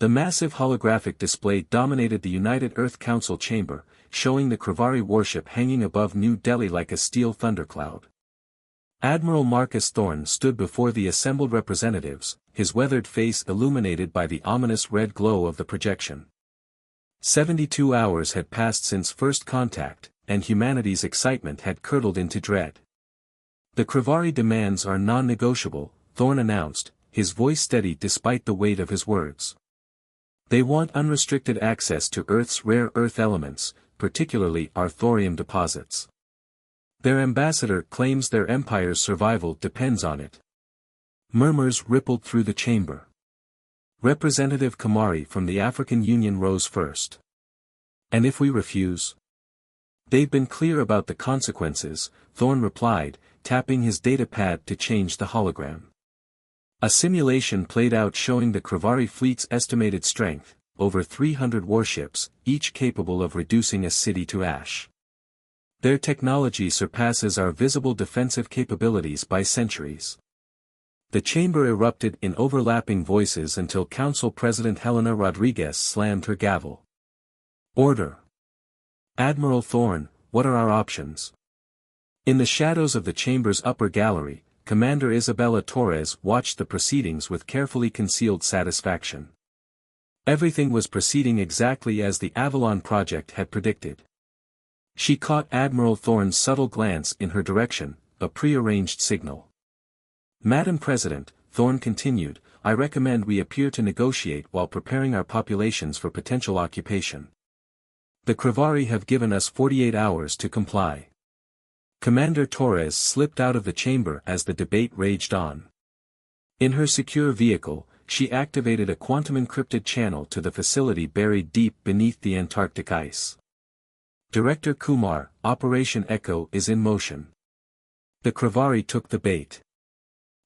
The massive holographic display dominated the United Earth Council chamber, showing the Kravari warship hanging above New Delhi like a steel thundercloud. Admiral Marcus Thorne stood before the assembled representatives, his weathered face illuminated by the ominous red glow of the projection. 72 hours had passed since first contact, and humanity's excitement had curdled into dread. The Kravari demands are non-negotiable, Thorne announced, his voice steady despite the weight of his words. They want unrestricted access to Earth's rare earth elements, particularly our thorium deposits. Their ambassador claims their empire's survival depends on it. Murmurs rippled through the chamber. Representative Kamari from the African Union rose first. And if we refuse? They've been clear about the consequences, Thorne replied, tapping his data pad to change the hologram. A simulation played out showing the Kravari fleet's estimated strength, over 300 warships, each capable of reducing a city to ash. Their technology surpasses our visible defensive capabilities by centuries. The chamber erupted in overlapping voices until Council President Helena Rodriguez slammed her gavel. Order! Admiral Thorne, what are our options? In the shadows of the chamber's upper gallery, Commander Isabella Torres watched the proceedings with carefully concealed satisfaction. Everything was proceeding exactly as the Avalon project had predicted. She caught Admiral Thorne's subtle glance in her direction, a prearranged signal. Madam President, Thorne continued, I recommend we appear to negotiate while preparing our populations for potential occupation. The Kravari have given us 48 hours to comply. Commander Torres slipped out of the chamber as the debate raged on. In her secure vehicle, she activated a quantum-encrypted channel to the facility buried deep beneath the Antarctic ice. Director Kumar, Operation Echo is in motion. The Kravari took the bait.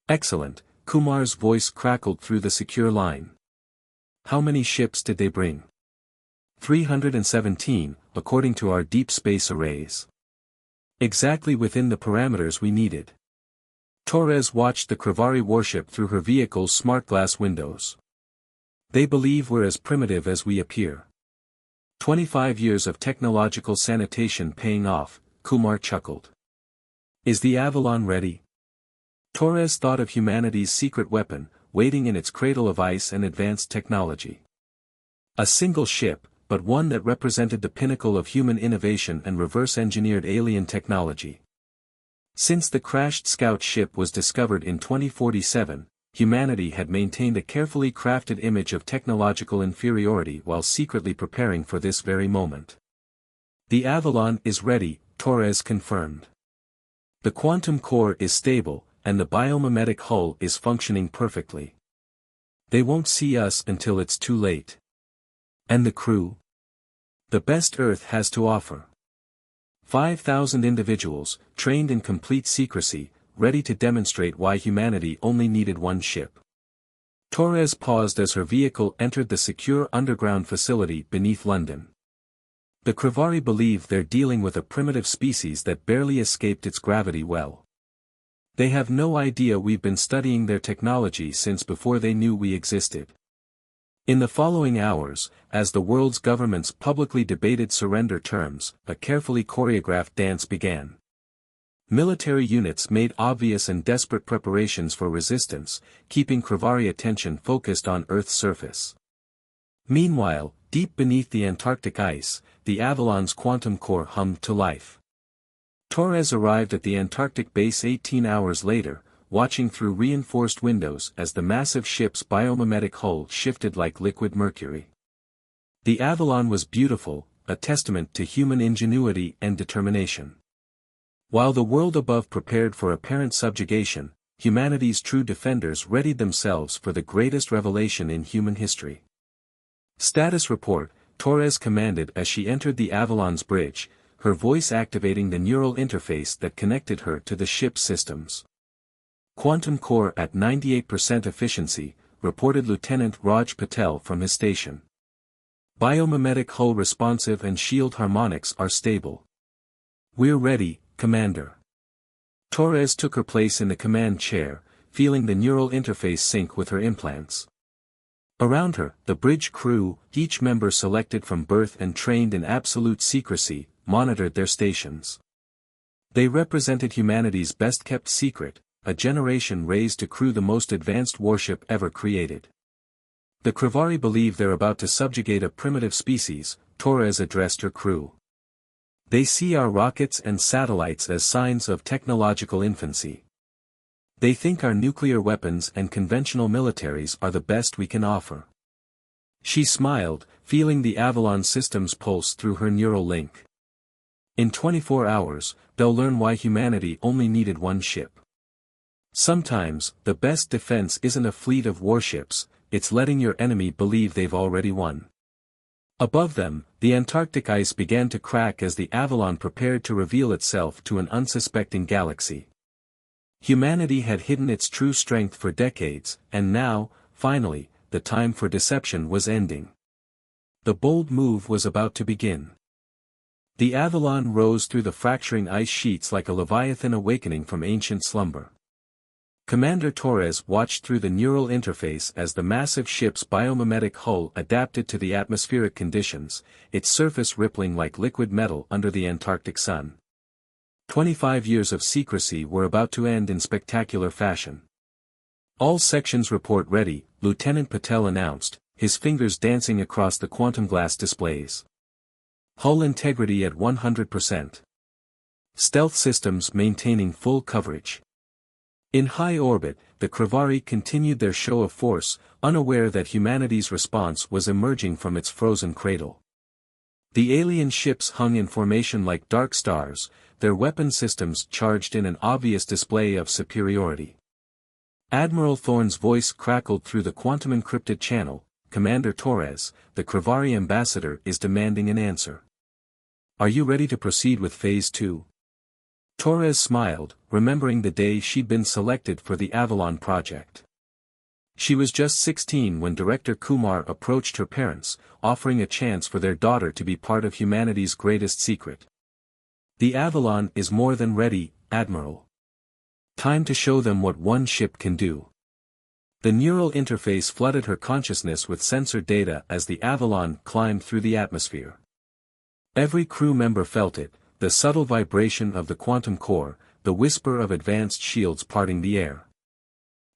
Excellent, Kumar's voice crackled through the secure line. How many ships did they bring? 317, according to our deep space arrays. Exactly within the parameters we needed. Torres watched the Kravari warship through her vehicle's smart glass windows. They believe we're as primitive as we appear. 25 years of technological sanitation paying off, Kumar chuckled. Is the Avalon ready? Torres thought of humanity's secret weapon, waiting in its cradle of ice and advanced technology. A single ship, but one that represented the pinnacle of human innovation and reverse-engineered alien technology. Since the crashed scout ship was discovered in 2047, humanity had maintained a carefully crafted image of technological inferiority while secretly preparing for this very moment. The Avalon is ready, Torres confirmed. The quantum core is stable, and the biomimetic hull is functioning perfectly. They won't see us until it's too late. And the crew? The best Earth has to offer. 5,000 individuals, trained in complete secrecy, ready to demonstrate why humanity only needed one ship. Torres paused as her vehicle entered the secure underground facility beneath London. The Kravari believe they're dealing with a primitive species that barely escaped its gravity well. They have no idea we've been studying their technology since before they knew we existed. In the following hours, as the world's governments publicly debated surrender terms, a carefully choreographed dance began. Military units made obvious and desperate preparations for resistance, keeping Kravari attention focused on Earth's surface. Meanwhile, deep beneath the Antarctic ice, the Avalon's quantum core hummed to life. Torres arrived at the Antarctic base 18 hours later, watching through reinforced windows as the massive ship's biomimetic hull shifted like liquid mercury. The Avalon was beautiful, a testament to human ingenuity and determination. While the world above prepared for apparent subjugation, humanity's true defenders readied themselves for the greatest revelation in human history. Status report, Torres commanded as she entered the Avalon's bridge, her voice activating the neural interface that connected her to the ship's systems. Quantum core at 98% efficiency, reported Lieutenant Raj Patel from his station. Biomimetic hull responsive and shield harmonics are stable. We're ready, Commander. Torres took her place in the command chair, feeling the neural interface sync with her implants. Around her, the bridge crew, each member selected from birth and trained in absolute secrecy, monitored their stations. They represented humanity's best-kept secret, a generation raised to crew the most advanced warship ever created. The Krivari believe they're about to subjugate a primitive species, Torres addressed her crew. They see our rockets and satellites as signs of technological infancy. They think our nuclear weapons and conventional militaries are the best we can offer. She smiled, feeling the Avalon system's pulse through her neural link. In 24 hours, they'll learn why humanity only needed one ship. Sometimes, the best defense isn't a fleet of warships, it's letting your enemy believe they've already won. Above them, the Antarctic ice began to crack as the Avalon prepared to reveal itself to an unsuspecting galaxy. Humanity had hidden its true strength for decades, and now, finally, the time for deception was ending. The bold move was about to begin. The Avalon rose through the fracturing ice sheets like a leviathan awakening from ancient slumber. Commander Torres watched through the neural interface as the massive ship's biomimetic hull adapted to the atmospheric conditions, its surface rippling like liquid metal under the Antarctic sun. 25 years of secrecy were about to end in spectacular fashion. All sections report ready, Lieutenant Patel announced, his fingers dancing across the quantum glass displays. Hull integrity at 100%. Stealth systems maintaining full coverage. In high orbit, the Krivari continued their show of force, unaware that humanity's response was emerging from its frozen cradle. The alien ships hung in formation like dark stars, their weapon systems charged in an obvious display of superiority. Admiral Thorne's voice crackled through the quantum-encrypted channel, "Commander Torres, the Krivari ambassador is demanding an answer. Are you ready to proceed with Phase 2? Torres smiled, remembering the day she'd been selected for the Avalon project. She was just 16 when Director Kumar approached her parents, offering a chance for their daughter to be part of humanity's greatest secret. The Avalon is more than ready, Admiral. Time to show them what one ship can do. The neural interface flooded her consciousness with sensor data as the Avalon climbed through the atmosphere. Every crew member felt it, the subtle vibration of the quantum core, the whisper of advanced shields parting the air.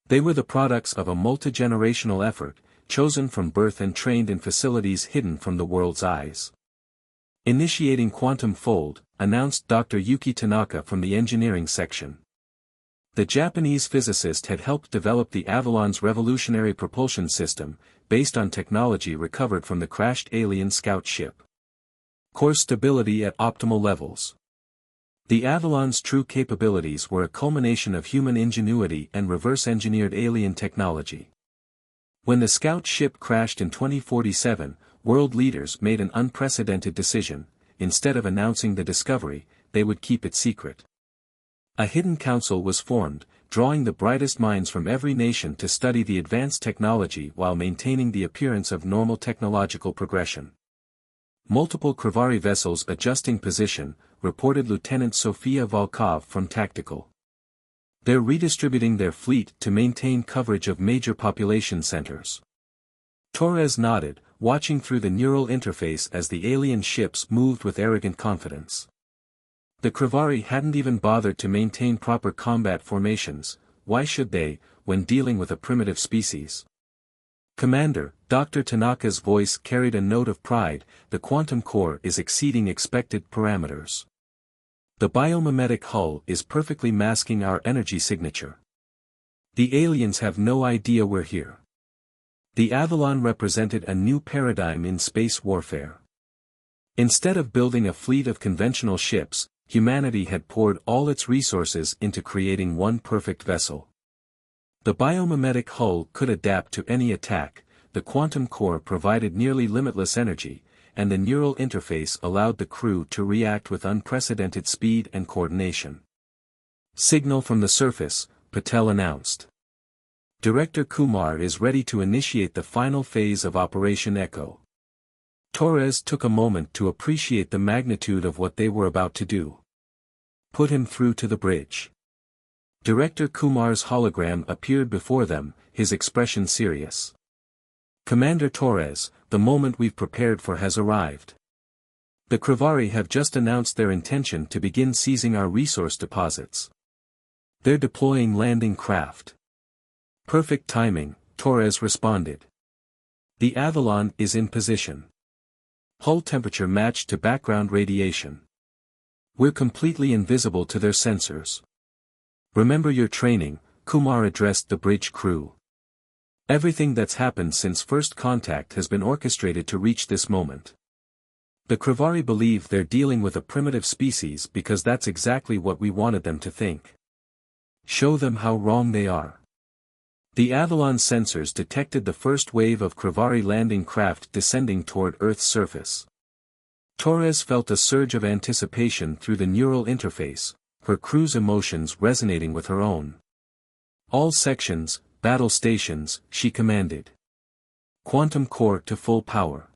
They were the products of a multi-generational effort, chosen from birth and trained in facilities hidden from the world's eyes. Initiating quantum fold, announced Dr. Yuki Tanaka from the engineering section. The Japanese physicist had helped develop the Avalon's revolutionary propulsion system, based on technology recovered from the crashed alien scout ship. Core stability at optimal levels. The Avalon's true capabilities were a culmination of human ingenuity and reverse-engineered alien technology. When the scout ship crashed in 2047, world leaders made an unprecedented decision: instead of announcing the discovery, they would keep it secret. A hidden council was formed, drawing the brightest minds from every nation to study the advanced technology while maintaining the appearance of normal technological progression. Multiple Krivari vessels adjusting position, reported Lieutenant Sofia Volkov from Tactical. They're redistributing their fleet to maintain coverage of major population centers. Torres nodded, watching through the neural interface as the alien ships moved with arrogant confidence. The Krivari hadn't even bothered to maintain proper combat formations. Why should they, when dealing with a primitive species? Commander, Dr. Tanaka's voice carried a note of pride, the quantum core is exceeding expected parameters. The biomimetic hull is perfectly masking our energy signature. The aliens have no idea we're here. The Avalon represented a new paradigm in space warfare. Instead of building a fleet of conventional ships, humanity had poured all its resources into creating one perfect vessel. The biomimetic hull could adapt to any attack, the quantum core provided nearly limitless energy, and the neural interface allowed the crew to react with unprecedented speed and coordination. Signal from the surface, Patel announced. Director Kumar is ready to initiate the final phase of Operation Echo. Torres took a moment to appreciate the magnitude of what they were about to do. Put him through to the bridge. Director Kumar's hologram appeared before them, his expression serious. Commander Torres, the moment we've prepared for has arrived. The Krivari have just announced their intention to begin seizing our resource deposits. They're deploying landing craft. Perfect timing, Torres responded. The Avalon is in position. Hull temperature matched to background radiation. We're completely invisible to their sensors. Remember your training, Kumar addressed the bridge crew. Everything that's happened since first contact has been orchestrated to reach this moment. The Krivari believe they're dealing with a primitive species because that's exactly what we wanted them to think. Show them how wrong they are. The Avalon sensors detected the first wave of Krivari landing craft descending toward Earth's surface. Torres felt a surge of anticipation through the neural interface, her crew's emotions resonating with her own. All sections, battle stations, she commanded. Quantum core to full power.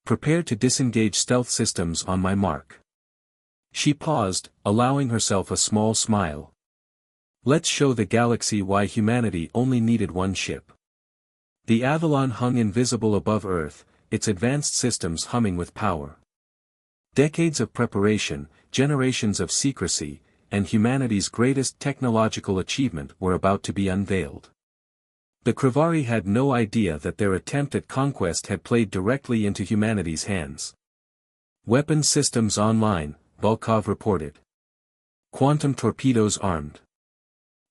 Prepare to disengage stealth systems on my mark. She paused, allowing herself a small smile. Let's show the galaxy why humanity only needed one ship. The Avalon hung invisible above Earth, its advanced systems humming with power. Decades of preparation, generations of secrecy, and humanity's greatest technological achievement were about to be unveiled. The Krivari had no idea that their attempt at conquest had played directly into humanity's hands. Weapon systems online, Volkov reported. Quantum torpedoes armed.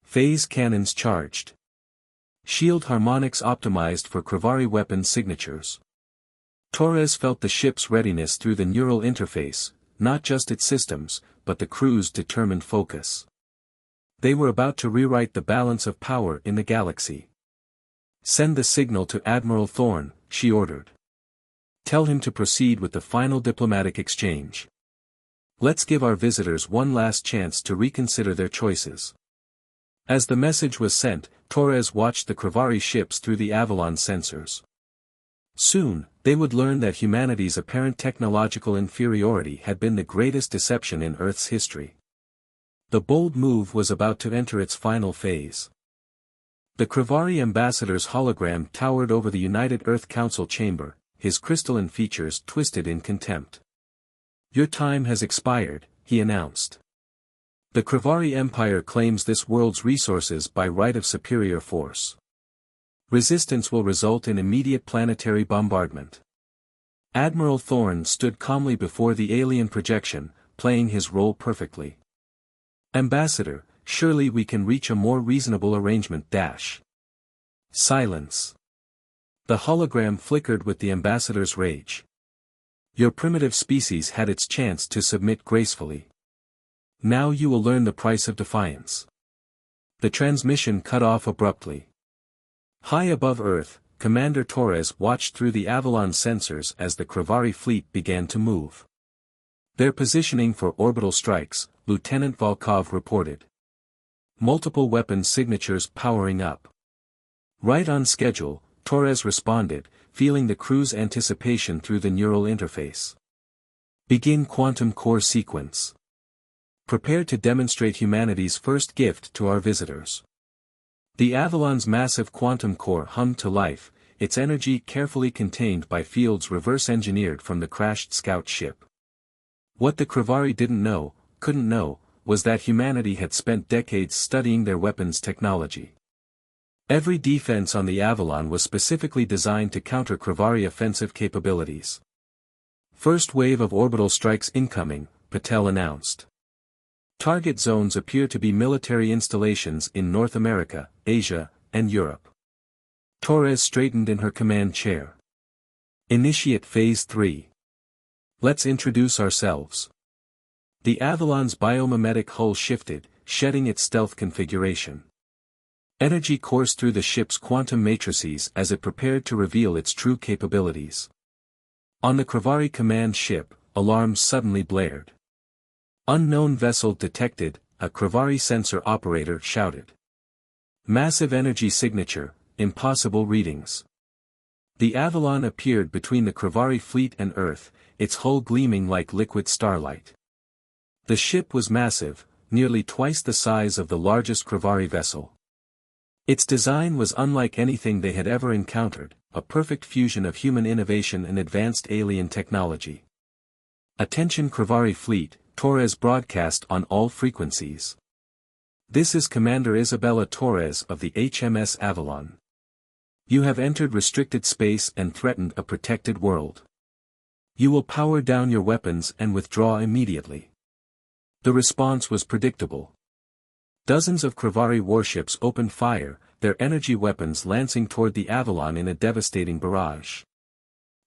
Phase cannons charged. Shield harmonics optimized for Krivari weapon signatures. Torres felt the ship's readiness through the neural interface, not just its systems, but the crew's determined focus. They were about to rewrite the balance of power in the galaxy. Send the signal to Admiral Thorne, she ordered. Tell him to proceed with the final diplomatic exchange. Let's give our visitors one last chance to reconsider their choices. As the message was sent, Torres watched the Krivari ships through the Avalon sensors. Soon, they would learn that humanity's apparent technological inferiority had been the greatest deception in Earth's history. The bold move was about to enter its final phase. The Krivari ambassador's hologram towered over the United Earth Council chamber, his crystalline features twisted in contempt. Your time has expired, he announced. The Krivari Empire claims this world's resources by right of superior force. Resistance will result in immediate planetary bombardment. Admiral Thorne stood calmly before the alien projection, playing his role perfectly. Ambassador, surely we can reach a more reasonable arrangement. Silence. The hologram flickered with the ambassador's rage. Your primitive species had its chance to submit gracefully. Now you will learn the price of defiance. The transmission cut off abruptly. High above Earth, Commander Torres watched through the Avalon sensors as the Krivari fleet began to move. They're positioning for orbital strikes, Lieutenant Volkov reported. Multiple weapon signatures powering up. Right on schedule, Torres responded, feeling the crew's anticipation through the neural interface. Begin quantum core sequence. Prepare to demonstrate humanity's first gift to our visitors. The Avalon's massive quantum core hummed to life, its energy carefully contained by fields reverse-engineered from the crashed scout ship. What the Krivari couldn't know, was that humanity had spent decades studying their weapons technology. Every defense on the Avalon was specifically designed to counter Krivari offensive capabilities. First wave of orbital strikes incoming, Patel announced. Target zones appear to be military installations in North America, Asia, and Europe. Torres straightened in her command chair. Initiate Phase 3. Let's introduce ourselves. The Avalon's biomimetic hull shifted, shedding its stealth configuration. Energy coursed through the ship's quantum matrices as it prepared to reveal its true capabilities. On the Krivari command ship, alarms suddenly blared. Unknown vessel detected, a Krivari sensor operator shouted. Massive energy signature, impossible readings. The Avalon appeared between the Krivari fleet and Earth, its hull gleaming like liquid starlight. The ship was massive, nearly twice the size of the largest Krivari vessel. Its design was unlike anything they had ever encountered, a perfect fusion of human innovation and advanced alien technology. Attention Krivari Fleet, Torres broadcast on all frequencies. This is Commander Isabella Torres of the HMS Avalon. You have entered restricted space and threatened a protected world. You will power down your weapons and withdraw immediately. The response was predictable. Dozens of Krivari warships opened fire, their energy weapons lancing toward the Avalon in a devastating barrage.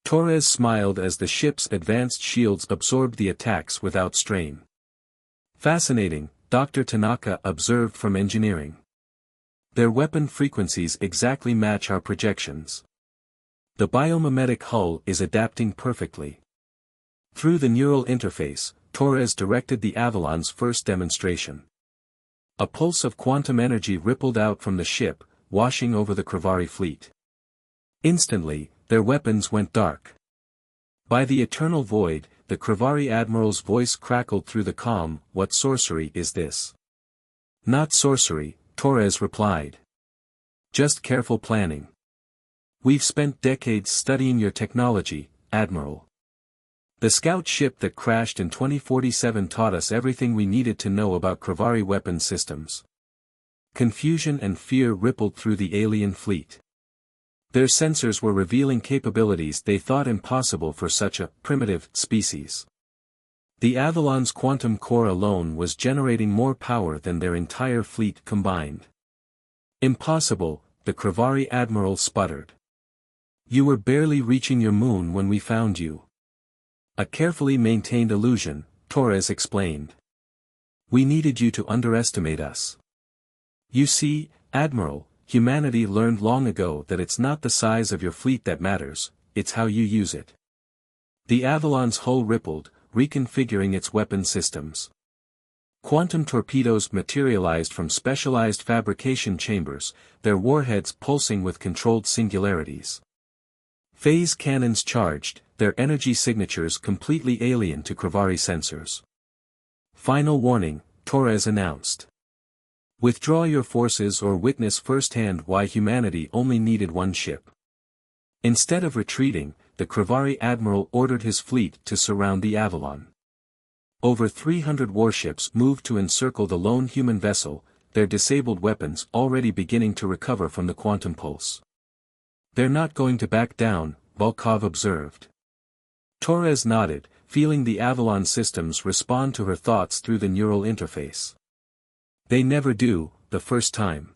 Torres smiled as the ship's advanced shields absorbed the attacks without strain. Fascinating, Dr. Tanaka observed from engineering. Their weapon frequencies exactly match our projections. The biomimetic hull is adapting perfectly. Through the neural interface, Torres directed the Avalon's first demonstration. A pulse of quantum energy rippled out from the ship, washing over the Krivari fleet. Instantly, their weapons went dark. By the eternal void, the Krivari admiral's voice crackled through the calm, "What sorcery is this?" "Not sorcery," Torres replied. "Just careful planning. We've spent decades studying your technology, Admiral. The scout ship that crashed in 2047 taught us everything we needed to know about Krivari weapon systems." Confusion and fear rippled through the alien fleet. Their sensors were revealing capabilities they thought impossible for such a primitive species. The Avalon's quantum core alone was generating more power than their entire fleet combined. "Impossible," the Krivari admiral sputtered. "You were barely reaching your moon when we found you." "A carefully maintained illusion," Torres explained. "We needed you to underestimate us. You see, Admiral, humanity learned long ago that it's not the size of your fleet that matters, it's how you use it." The Avalon's hull rippled, reconfiguring its weapon systems. Quantum torpedoes materialized from specialized fabrication chambers, their warheads pulsing with controlled singularities. Phase cannons charged, their energy signatures completely alien to Krivari sensors. "Final warning," Torres announced. "Withdraw your forces or witness firsthand why humanity only needed one ship." Instead of retreating, the Krivari admiral ordered his fleet to surround the Avalon. Over 300 warships moved to encircle the lone human vessel, their disabled weapons already beginning to recover from the quantum pulse. "They're not going to back down," Volkov observed. Torres nodded, feeling the Avalon systems respond to her thoughts through the neural interface. "They never do, the first time.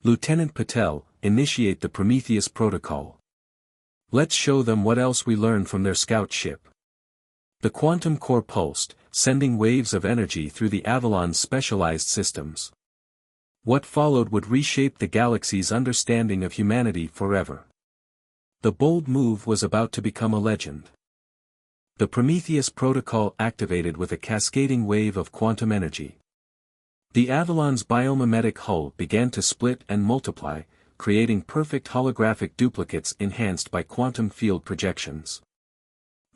Lieutenant Patel, initiate the Prometheus protocol. Let's show them what else we learned from their scout ship." The quantum core pulsed, sending waves of energy through the Avalon's specialized systems. What followed would reshape the galaxy's understanding of humanity forever. The bold move was about to become a legend. The Prometheus protocol activated with a cascading wave of quantum energy. The Avalon's biomimetic hull began to split and multiply, creating perfect holographic duplicates enhanced by quantum field projections.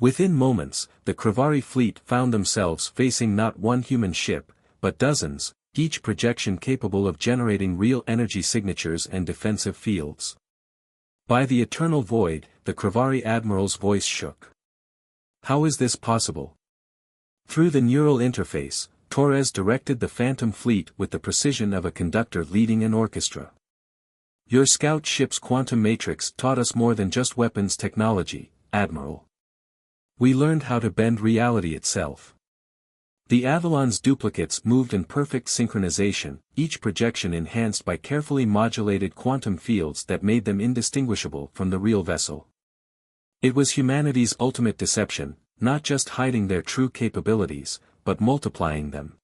Within moments, the Krivari fleet found themselves facing not one human ship, but dozens, each projection capable of generating real energy signatures and defensive fields. By the eternal void, the Krivari admiral's voice shook. "How is this possible?" Through the neural interface, Torres directed the Phantom fleet with the precision of a conductor leading an orchestra. "Your scout ship's quantum matrix taught us more than just weapons technology, Admiral. We learned how to bend reality itself." The Avalon's duplicates moved in perfect synchronization, each projection enhanced by carefully modulated quantum fields that made them indistinguishable from the real vessel. It was humanity's ultimate deception, not just hiding their true capabilities, but multiplying them.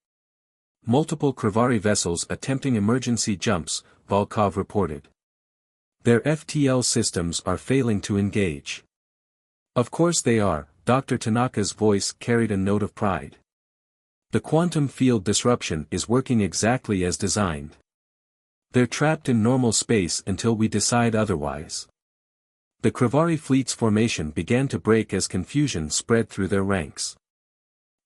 "Multiple Krivari vessels attempting emergency jumps," Volkov reported. "Their FTL systems are failing to engage." "Of course they are," Dr. Tanaka's voice carried a note of pride. "The quantum field disruption is working exactly as designed. They're trapped in normal space until we decide otherwise." The Krivari fleet's formation began to break as confusion spread through their ranks.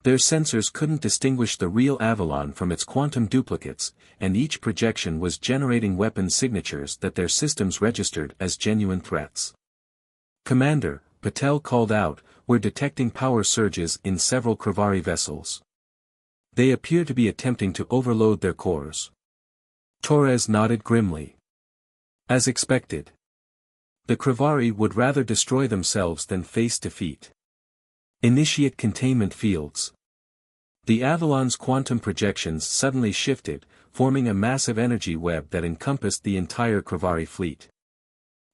Their sensors couldn't distinguish the real Avalon from its quantum duplicates, and each projection was generating weapon signatures that their systems registered as genuine threats. "Commander," Patel called out, "we're detecting power surges in several Kravari vessels. They appear to be attempting to overload their cores." Torres nodded grimly. As expected. The Kravari would rather destroy themselves than face defeat. "Initiate containment fields." The Avalon's quantum projections suddenly shifted, forming a massive energy web that encompassed the entire Kravari fleet.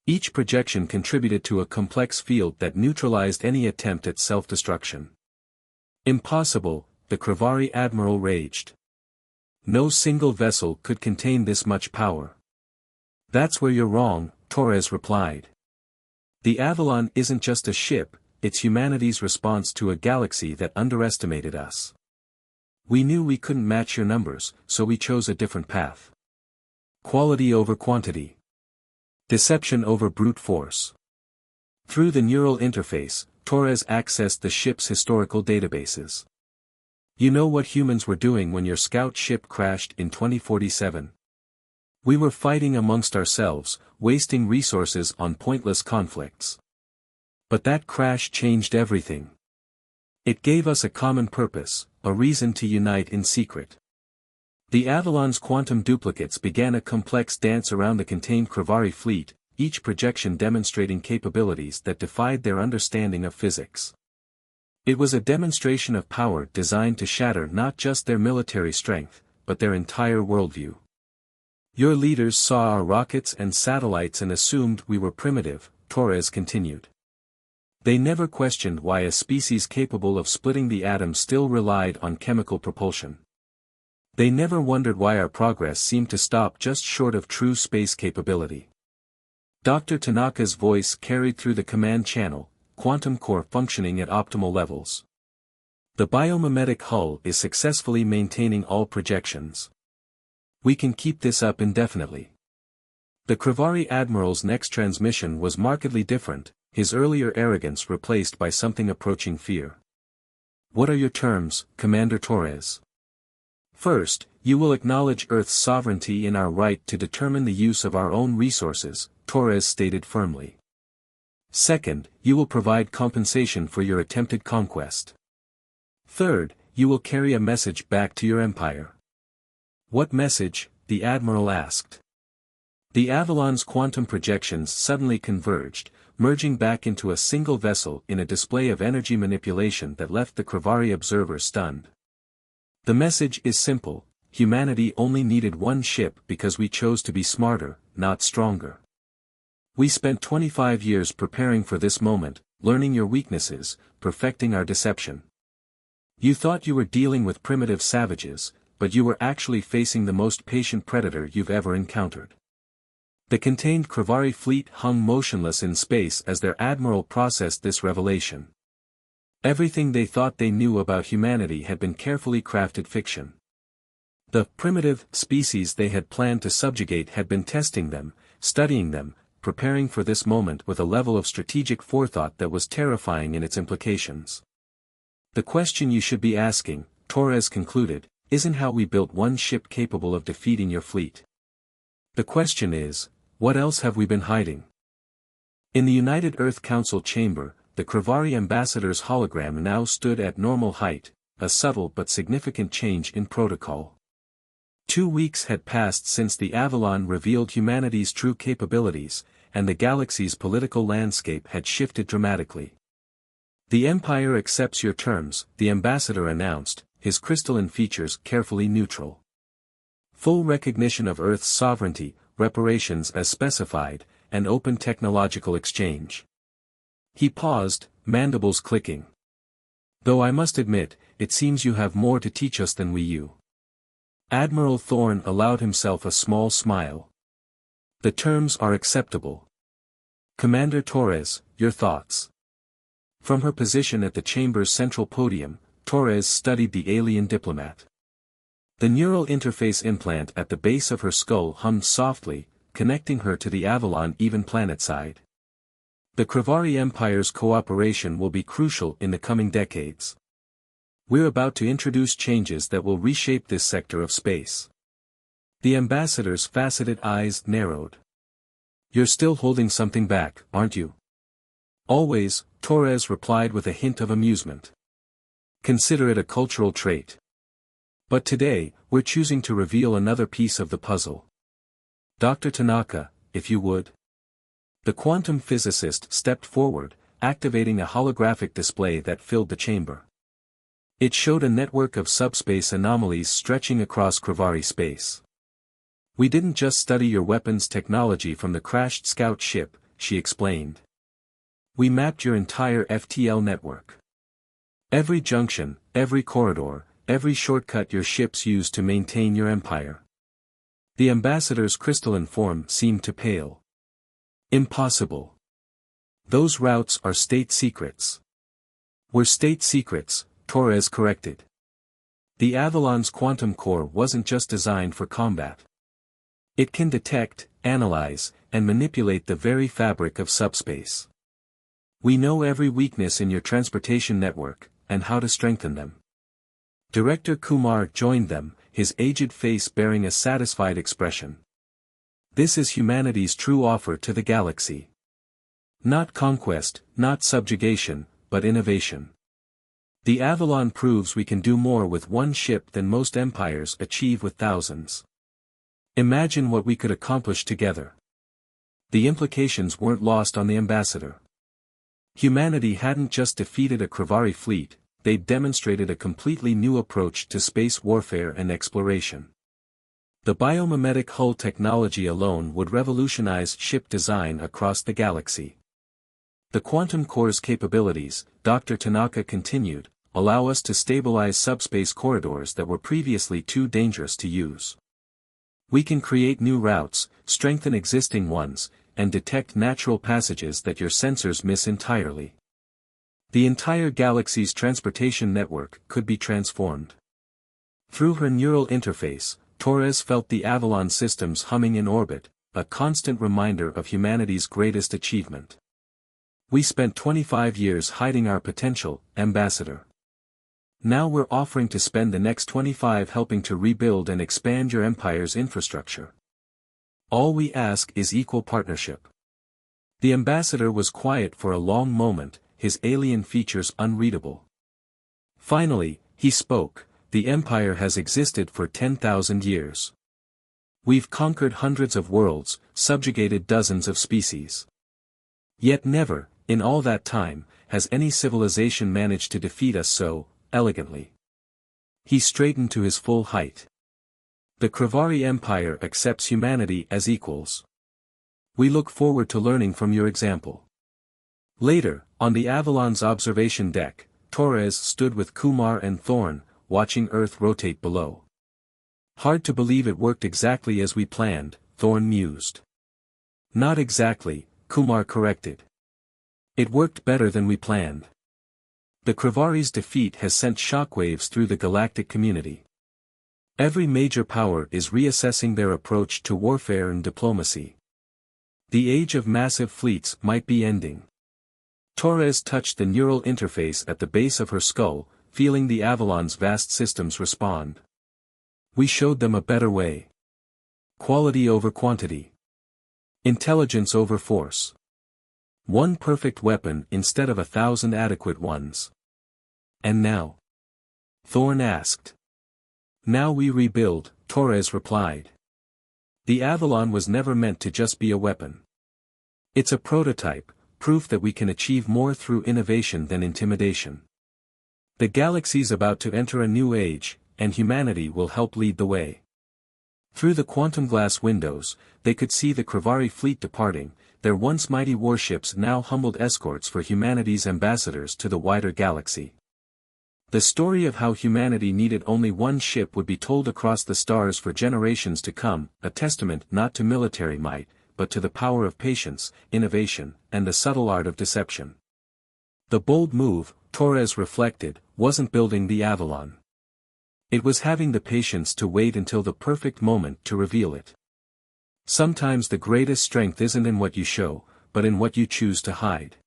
Each projection contributed to a complex field that neutralized any attempt at self-destruction. "Impossible," the Kravari admiral raged. "No single vessel could contain this much power." "That's where you're wrong," Torres replied. "The Avalon isn't just a ship, it's humanity's response to a galaxy that underestimated us. We knew we couldn't match your numbers, so we chose a different path. Quality over quantity. Deception over brute force." Through the neural interface, Torres accessed the ship's historical databases. "You know what humans were doing when your scout ship crashed in 2047? We were fighting amongst ourselves, wasting resources on pointless conflicts. But that crash changed everything. It gave us a common purpose, a reason to unite in secret." The Avalon's quantum duplicates began a complex dance around the contained Kravari fleet, each projection demonstrating capabilities that defied their understanding of physics. It was a demonstration of power designed to shatter not just their military strength, but their entire worldview. "Your leaders saw our rockets and satellites and assumed we were primitive," Torres continued. "They never questioned why a species capable of splitting the atom still relied on chemical propulsion. They never wondered why our progress seemed to stop just short of true space capability." Dr. Tanaka's voice carried through the command channel, quantum core functioning at optimal levels. "The biomimetic hull is successfully maintaining all projections. We can keep this up indefinitely." The Kravari admiral's next transmission was markedly different, his earlier arrogance replaced by something approaching fear. "What are your terms, Commander Torres?" "First, you will acknowledge Earth's sovereignty in our right to determine the use of our own resources," Torres stated firmly. "Second, you will provide compensation for your attempted conquest. Third, you will carry a message back to your empire." "What message?" the admiral asked. The Avalon's quantum projections suddenly converged, merging back into a single vessel in a display of energy manipulation that left the Kravari observer stunned. "The message is simple: humanity only needed one ship because we chose to be smarter, not stronger. We spent 25 years preparing for this moment, learning your weaknesses, perfecting our deception. You thought you were dealing with primitive savages, but you were actually facing the most patient predator you've ever encountered." The contained Kravari fleet hung motionless in space as their admiral processed this revelation. Everything they thought they knew about humanity had been carefully crafted fiction. The primitive species they had planned to subjugate had been testing them, studying them, preparing for this moment with a level of strategic forethought that was terrifying in its implications. "The question you should be asking," Torres concluded, "isn't how we built one ship capable of defeating your fleet. The question is, what else have we been hiding?" In the United Earth Council chamber, the Kravari ambassador's hologram now stood at normal height, a subtle but significant change in protocol. 2 weeks had passed since the Avalon revealed humanity's true capabilities, and the galaxy's political landscape had shifted dramatically. "The Empire accepts your terms," the ambassador announced, his crystalline features carefully neutral. "Full recognition of Earth's sovereignty, reparations as specified, and open technological exchange." He paused, mandibles clicking. "Though I must admit, it seems you have more to teach us than we you." Admiral Thorne allowed himself a small smile. "The terms are acceptable. Commander Torres, your thoughts?" From her position at the chamber's central podium, Torres studied the alien diplomat. The neural interface implant at the base of her skull hummed softly, connecting her to the Avalon even planetside. "The Kravari Empire's cooperation will be crucial in the coming decades. We're about to introduce changes that will reshape this sector of space. The ambassador's faceted eyes narrowed. You're still holding something back, aren't you? Always, Torres replied with a hint of amusement. Consider it a cultural trait. But today, we're choosing to reveal another piece of the puzzle. Dr. Tanaka, if you would. The quantum physicist stepped forward, activating a holographic display that filled the chamber. It showed a network of subspace anomalies stretching across Kravari space. We didn't just study your weapons technology from the crashed scout ship, she explained. We mapped your entire FTL network. Every junction, every corridor, every shortcut your ships use to maintain your empire. The ambassador's crystalline form seemed to pale. Impossible. Those routes are state secrets. We're state secrets, Torres corrected. The Avalon's quantum core wasn't just designed for combat. It can detect, analyze, and manipulate the very fabric of subspace. We know every weakness in your transportation network, and how to strengthen them. Director Kumar joined them, his aged face bearing a satisfied expression. This is humanity's true offer to the galaxy. Not conquest, not subjugation, but innovation. The Avalon proves we can do more with one ship than most empires achieve with thousands. Imagine what we could accomplish together. The implications weren't lost on the ambassador. Humanity hadn't just defeated a Kravari fleet, they'd demonstrated a completely new approach to space warfare and exploration. The biomimetic hull technology alone would revolutionize ship design across the galaxy. The quantum core's capabilities, Dr. Tanaka continued, allow us to stabilize subspace corridors that were previously too dangerous to use. We can create new routes, strengthen existing ones, and detect natural passages that your sensors miss entirely. The entire galaxy's transportation network could be transformed. Through her neural interface, Torres felt the Avalon systems humming in orbit, a constant reminder of humanity's greatest achievement. We spent 25 years hiding our potential, Ambassador. Now we're offering to spend the next 25 helping to rebuild and expand your empire's infrastructure. All we ask is equal partnership. The ambassador was quiet for a long moment, his alien features unreadable. Finally, he spoke, the empire has existed for 10,000 years. We've conquered hundreds of worlds, subjugated dozens of species. Yet never, in all that time, has any civilization managed to defeat us so elegantly. He straightened to his full height. The Kravari Empire accepts humanity as equals. We look forward to learning from your example. Later, on the Avalon's observation deck, Torres stood with Kumar and Thorn, watching Earth rotate below. Hard to believe it worked exactly as we planned, Thorn mused. Not exactly, Kumar corrected. It worked better than we planned. The Kravari's defeat has sent shockwaves through the galactic community. Every major power is reassessing their approach to warfare and diplomacy. The age of massive fleets might be ending. Torres touched the neural interface at the base of her skull, feeling the Avalon's vast systems respond. We showed them a better way. Quality over quantity. Intelligence over force. One perfect weapon instead of 1,000 adequate ones. And now? Thorn asked. Now we rebuild, Torres replied. The Avalon was never meant to just be a weapon. It's a prototype, proof that we can achieve more through innovation than intimidation. The galaxy's about to enter a new age, and humanity will help lead the way. Through the quantum glass windows, they could see the Kravari fleet departing, their once mighty warships now humbled escorts for humanity's ambassadors to the wider galaxy. The story of how humanity needed only one ship would be told across the stars for generations to come, a testament not to military might, but to the power of patience, innovation, and the subtle art of deception. The bold move, Torres reflected, wasn't building the Avalon. It was having the patience to wait until the perfect moment to reveal it. Sometimes the greatest strength isn't in what you show, but in what you choose to hide.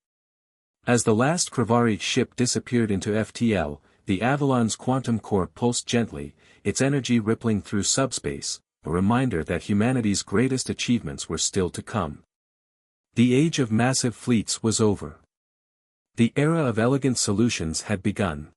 As the last Kravari ship disappeared into FTL, the Avalon's quantum core pulsed gently, its energy rippling through subspace, a reminder that humanity's greatest achievements were still to come. The age of massive fleets was over. The era of elegant solutions had begun.